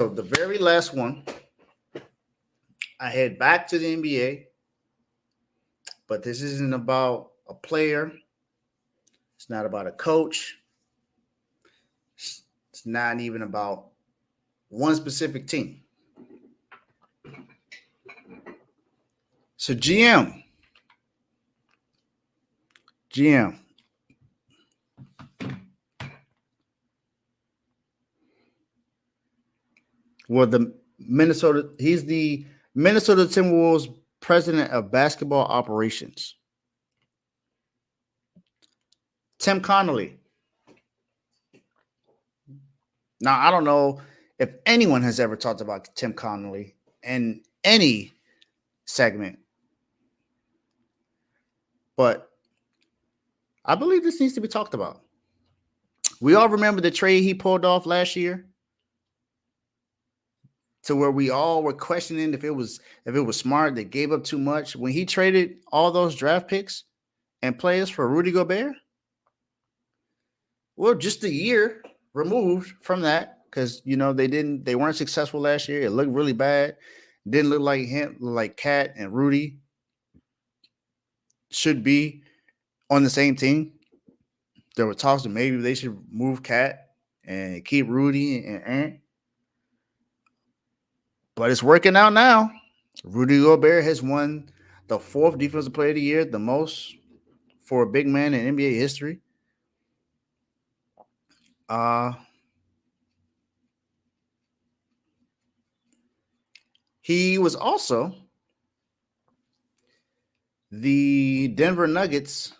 So the very last one, I head back to the NBA, but this isn't about a player. It's not about a coach. It's not even about one specific team. So GM, well, he's the Minnesota Timberwolves president of basketball operations. Tim Connelly. Now, I don't know if anyone has ever talked about Tim Connelly in any segment, but I believe this needs to be talked about. We all remember the trade he pulled off last year, to where we all were questioning if it was smart. They gave up too much when he traded all those draft picks and players for Rudy Gobert. Well, just a year removed from that, because they weren't successful last year. It looked really bad. Didn't look like him, like Cat and Rudy should be on the same team. There were talks that maybe they should move Cat and keep Rudy and Ant. But it's working out now. Rudy Gobert has won the 4th Defensive Player of the Year, the most for a big man in NBA history. He was also the Denver Nuggets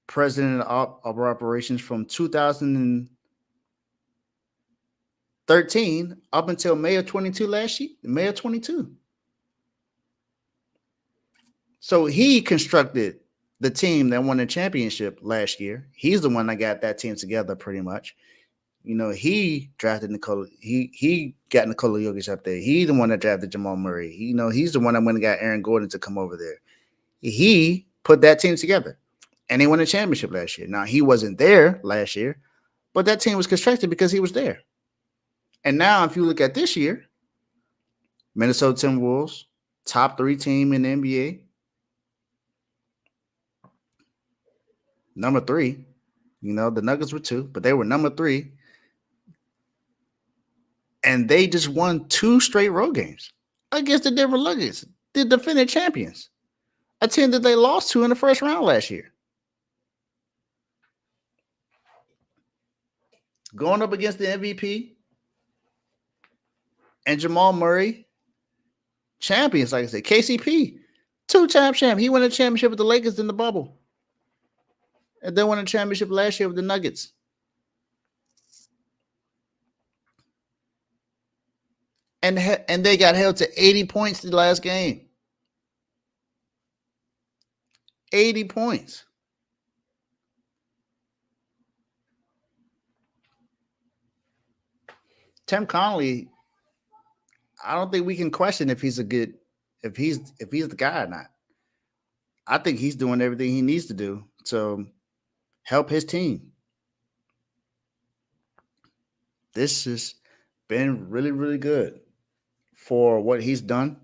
president of operations from 2013 up until May of 22 last year, May of 22. So he constructed the team that won the championship last year. He's the one that got that team together pretty much. He drafted Nikola. He got Nikola Jokic up there. He's the one that drafted Jamal Murray. He's the one that went and got Aaron Gordon to come over there. He put that team together, and they won a championship last year. Now, he wasn't there last year, but that team was constructed because he was there. And now, if you look at this year, Minnesota Timberwolves, top 3 team in the NBA. Number 3, the Nuggets were 2, but they were number 3. And they just won 2 straight road games against the Denver Nuggets, the defending champions, a team that they lost to in the first round last year. Going up against the MVP and Jamal Murray, champions, like I said. KCP, 2-time champ. He won a championship with the Lakers in the bubble. And then won a championship last year with the Nuggets. And they got held to 80 points the last game. 80 points. Tim Connelly, I don't think we can question if he's the guy or not. I think he's doing everything he needs to do to help his team. This has been really, really good for what he's done.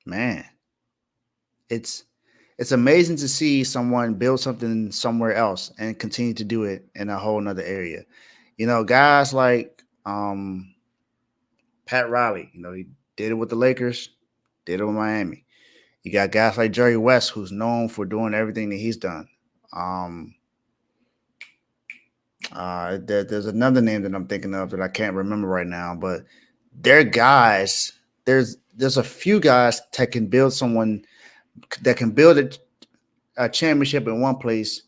Man, it's amazing to see someone build something somewhere else and continue to do it in a whole nother area. Guys like Pat Riley, he did it with the Lakers, did it with Miami. You got guys like Jerry West, who's known for doing everything that he's done. There's another name that I'm thinking of that I can't remember right now, but they're guys. There's a few guys that can build a championship in one place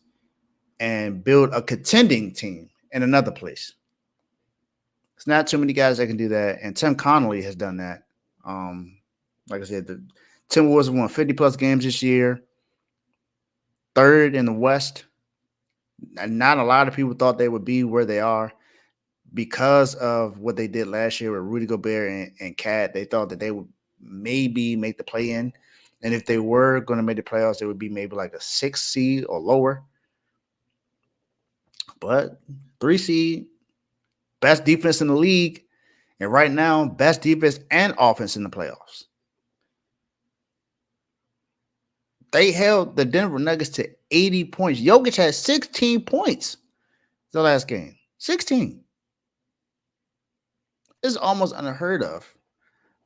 and build a contending team in another place. It's not too many guys that can do that, and Tim Connelly has done that. Like I said, the Timberwolves won 50-plus games this year, 3rd in the West. Not a lot of people thought they would be where they are because of what they did last year with Rudy Gobert and Cat. They thought that they would maybe make the play-in, and if they were going to make the playoffs, it would be maybe like a 6th seed or lower. But 3 seed, best defense in the league, and right now, best defense and offense in the playoffs. They held the Denver Nuggets to 80 points. Jokic had 16 points the last game. 16. It's almost unheard of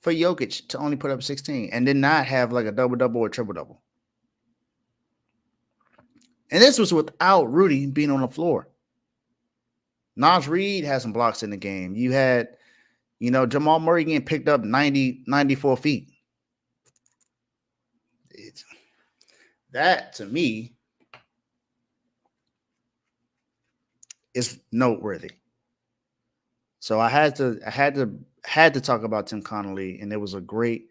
for Jokic to only put up 16 and then not have like a double-double or triple-double. And this was without Rudy being on the floor. Naj Reid had some blocks in the game. You had, Jamal Murray getting picked up 94 feet. That, to me, is noteworthy. So I had to talk about Tim Connelly, and it was a great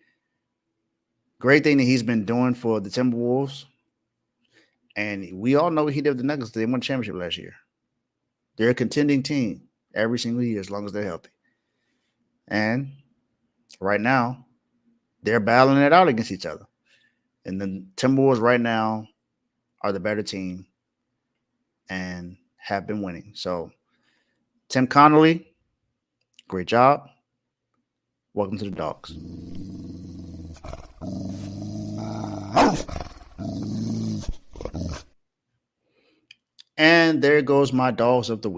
thing that he's been doing for the Timberwolves. And we all know what he did with the Nuggets. They won a championship last year. They're a contending team every single year as long as they're healthy. And right now, they're battling it out against each other. And the Timberwolves right now are the better team and have been winning. So, Tim Connelly, great job. Welcome to the Dogs. And there goes my Dogs of the week.